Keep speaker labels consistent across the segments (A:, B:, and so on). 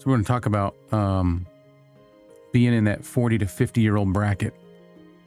A: So we're going to talk about being in that 40 to 50-year-old bracket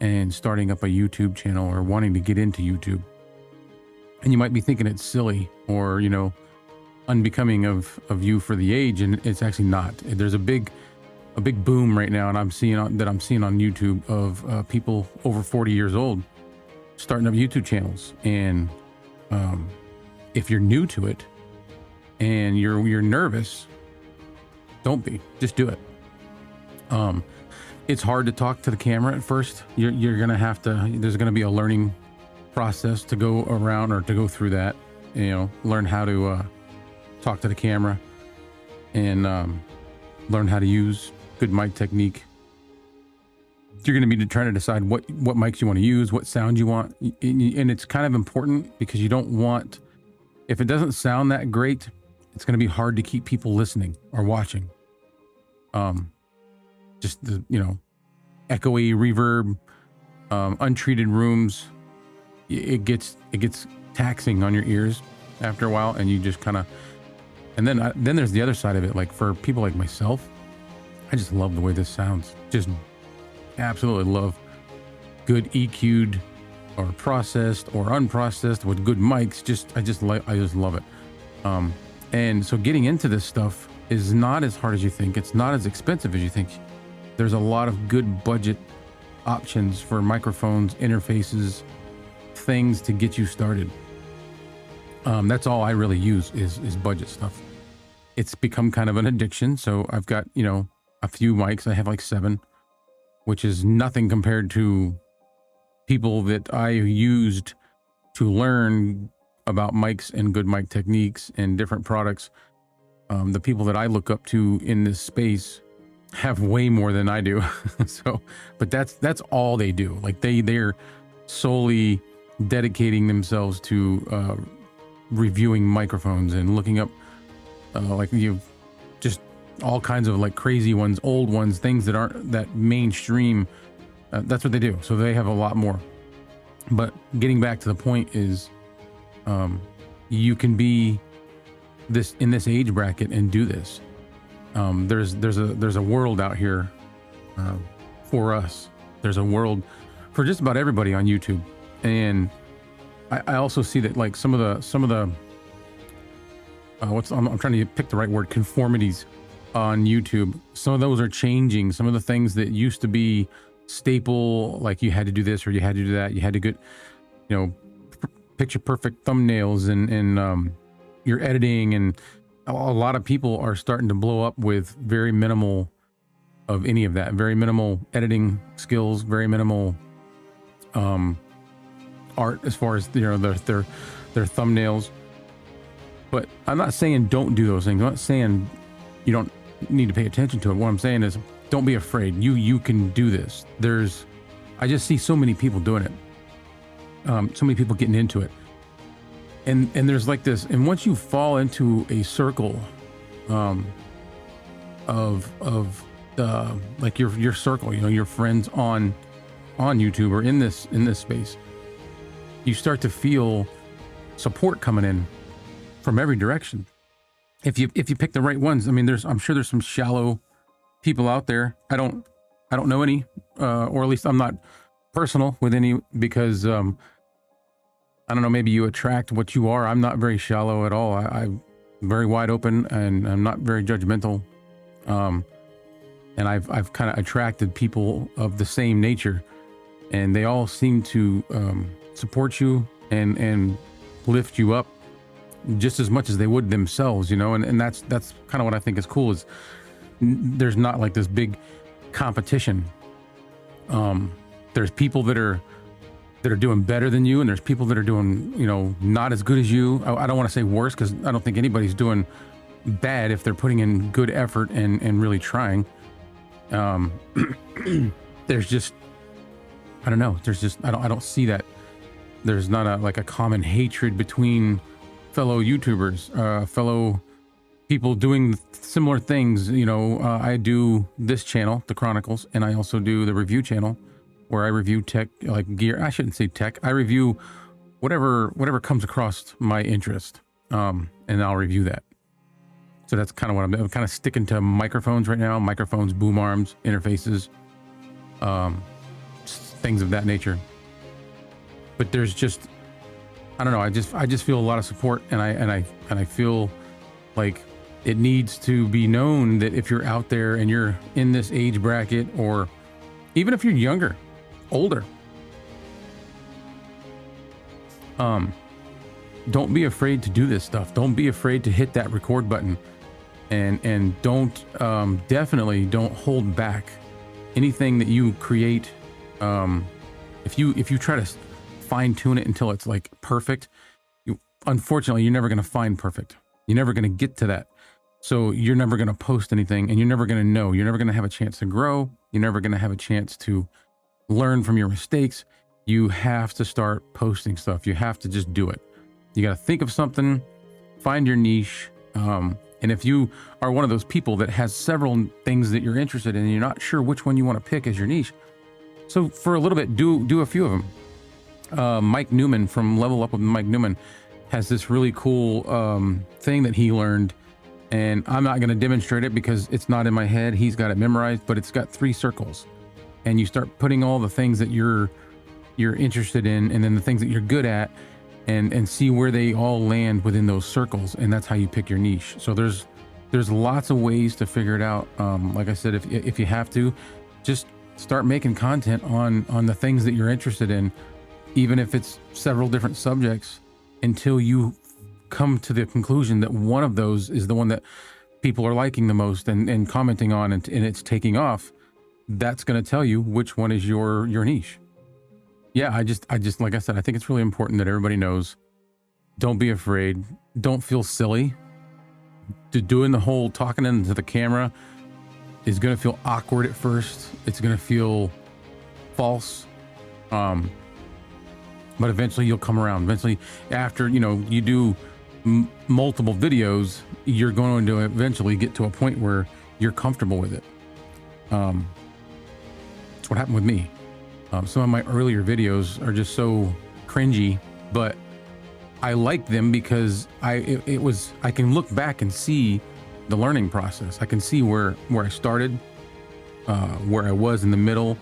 A: and starting up a YouTube channel or wanting to get into YouTube. And you might be thinking it's silly or, unbecoming of you for the age, and it's actually not. There's a big boom right now, and I'm seeing on YouTube of people over 40 years old starting up YouTube channels. And if you're new to it and you're nervous, don't be. Just do it. It's hard to talk to the camera at first. You're gonna have to. There's gonna be a learning process to go around or to go through that. Learn how to talk to the camera and learn how to use good mic technique. You're going to be trying to decide what mics you want to use, what sound you want, and it's kind of important because you don't want, if it doesn't sound that great, it's going to be hard to keep people listening or watching. Just the echoey reverb, untreated rooms, it gets taxing on your ears after a while, and you just kind of. And then there's the other side of it. Like for people like myself, I just love the way this sounds. Just absolutely love good EQ'd or processed or unprocessed with good mics. I just love it. And so getting into this stuff is not as hard as you think. It's not as expensive as you think. There's a lot of good budget options for microphones, interfaces, things to get you started. That's all I really use is budget stuff. It's become kind of an addiction. So I've got, a few mics. I have like 7, which is nothing compared to people that I used to learn about mics and good mic techniques and different products. The people that I look up to in this space have way more than I do. But that's all they do. Like they're solely dedicating themselves to, reviewing microphones and looking up just all kinds of like crazy ones, old ones, things that aren't that mainstream. That's what they do. So they have a lot more. But getting back to the point is, you can be in this age bracket and do this. There's a world out here for us. There's a world for just about everybody on YouTube. And I also see that like some of the I'm trying to pick the right word, conformities on YouTube. Some of those are changing. Some of the things that used to be staple, like you had to do this or you had to do that, you had to get, picture perfect thumbnails and your editing, and a lot of people are starting to blow up with very minimal of any of that, very minimal editing skills, very minimal art as far as their thumbnails. But I'm not saying don't do those things. I'm not saying you don't need to pay attention to it. What I'm saying is don't be afraid. You can do this. I just see so many people doing it. So many people getting into it. And there's like this, and once you fall into a circle of like your circle, your friends on YouTube or in this space, you start to feel support coming in from every direction. If you pick the right ones. I mean, I'm sure there's some shallow people out there. I don't know any, or at least I'm not personal with any, because I don't know, maybe you attract what you are. I'm not very shallow at all. I'm very wide open, and I'm not very judgmental. And I've kind of attracted people of the same nature, and they all seem to support you and lift you up just as much as they would themselves, and that's kind of what I think is cool, is there's not like this big competition. There's people that are doing better than you, and there's people that are doing, not as good as you. I don't want to say worse, because I don't think anybody's doing bad if they're putting in good effort and really trying. There's just, I don't know. I don't see that. There's not a common hatred between fellow YouTubers, fellow people doing similar things. I do this channel, The Chronicles, and I also do the review channel, where I review tech, like gear. I shouldn't say tech. I review whatever comes across my interest, and I'll review that. So that's kind of what I'm kind of sticking to microphones right now, microphones, boom arms, interfaces, things of that nature. But there's just, I don't know. I just feel a lot of support, and I feel like it needs to be known that if you're out there and you're in this age bracket, or even if you're younger, older, don't be afraid to do this stuff. Don't be afraid to hit that record button, and don't, definitely don't hold back anything that you create. If you try to fine tune it until it's like perfect, unfortunately, you're never going to find perfect. You're never going to get to that. So you're never going to post anything, and you're never going to know. You're never going to have a chance to grow. You're never going to have a chance to learn from your mistakes. You have to start posting stuff. You have to just do it. You got to think of something, find your niche. And if you are one of those people that has several things that you're interested in, and you're not sure which one you want to pick as your niche, so for a little bit, do a few of them. Mike Newman from Level Up with Mike Newman has this really cool thing that he learned, and I'm not going to demonstrate it because it's not in my head. He's got it memorized, but it's got 3 circles, and you start putting all the things that you're interested in, and then the things that you're good at, and see where they all land within those circles, and that's how you pick your niche. So there's lots of ways to figure it out. Like I said, if you have to, just start making content on the things that you're interested in, even if it's several different subjects, until you come to the conclusion that one of those is the one that people are liking the most and commenting on, and it's taking off. That's going to tell you which one is your niche. Yeah, I just like I said, I think it's really important that everybody knows, don't be afraid. Don't feel silly. Doing the whole talking into the camera is going to feel awkward at first. It's going to feel false. But eventually you'll come around. Eventually, after, you do multiple videos, you're going to eventually get to a point where you're comfortable with it. That's what happened with me. Some of my earlier videos are just so cringy, but I like them because I can look back and see the learning process. I can see where I started, where I was in the middle,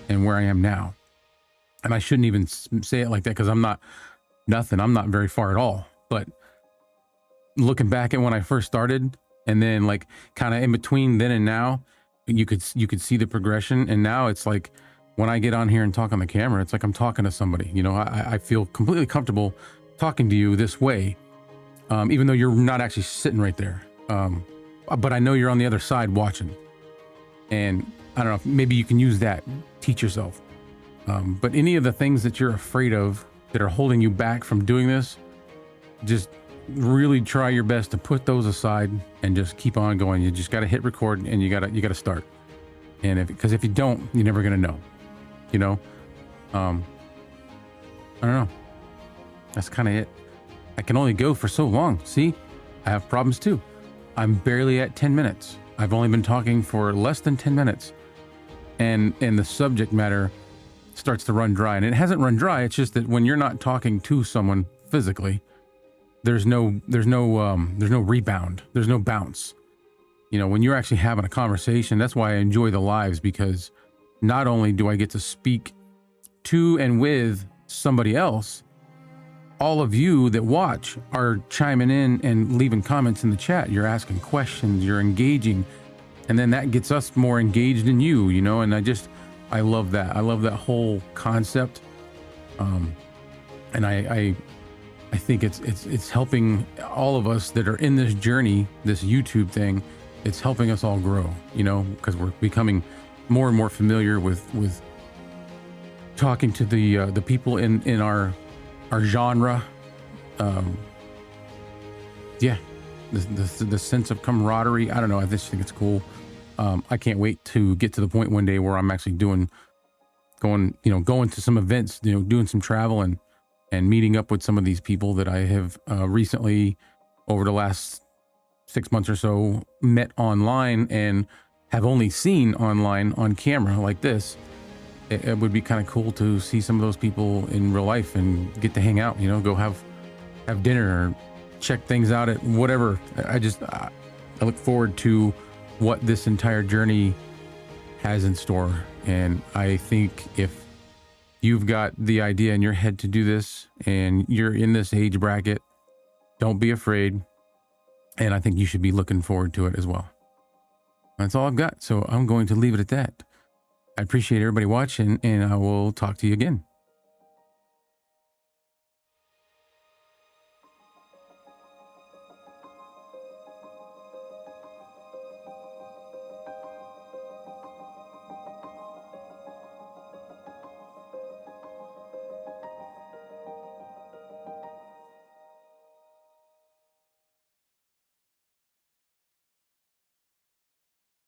A: and where I am now. And I shouldn't even say it like that, because I'm not nothing. I'm not very far at all. But looking back at when I first started, and then like kind of in between then and now, you could see the progression. And now it's like, when I get on here and talk on the camera, it's like I'm talking to somebody. I feel completely comfortable talking to you this way, even though you're not actually sitting right there. But I know you're on the other side watching. And I don't know, maybe you can use that, teach yourself. But any of the things that you're afraid of that are holding you back from doing this, just really try your best to put those aside and just keep on going. You just got to hit record, and you got to start. And because if you don't, you're never going to know. I don't know. That's kind of it. I can only go for so long. See, I have problems too. I'm barely at 10 minutes. I've only been talking for less than 10 minutes, and the subject matter starts to run dry. And it hasn't run dry. It's just that when you're not talking to someone physically, there's no rebound. There's no bounce. When you're actually having a conversation, that's why I enjoy the lives, because not only do I get to speak to and with somebody else, all of you that watch are chiming in and leaving comments in the chat. You're asking questions, you're engaging, and then that gets us more engaged in you, and I love that. I love that whole concept. And I think it's helping all of us that are in this journey, this YouTube thing. It's helping us all grow, because we're becoming more and more familiar with talking to the people in our genre. The sense of camaraderie. I don't know. I just think it's cool. I can't wait to get to the point one day where I'm actually going to some events, doing some travel and meeting up with some of these people that I have recently, over the last 6 months or so, met online and have only seen online on camera like this. It would be kind of cool to see some of those people in real life and get to hang out, go have dinner or check things out at whatever. I look forward to what this entire journey has in store. And I think if you've got the idea in your head to do this and you're in this age bracket, don't be afraid. And I think you should be looking forward to it as well. That's all I've got. So I'm going to leave it at that. I appreciate everybody watching, and I will talk to you again.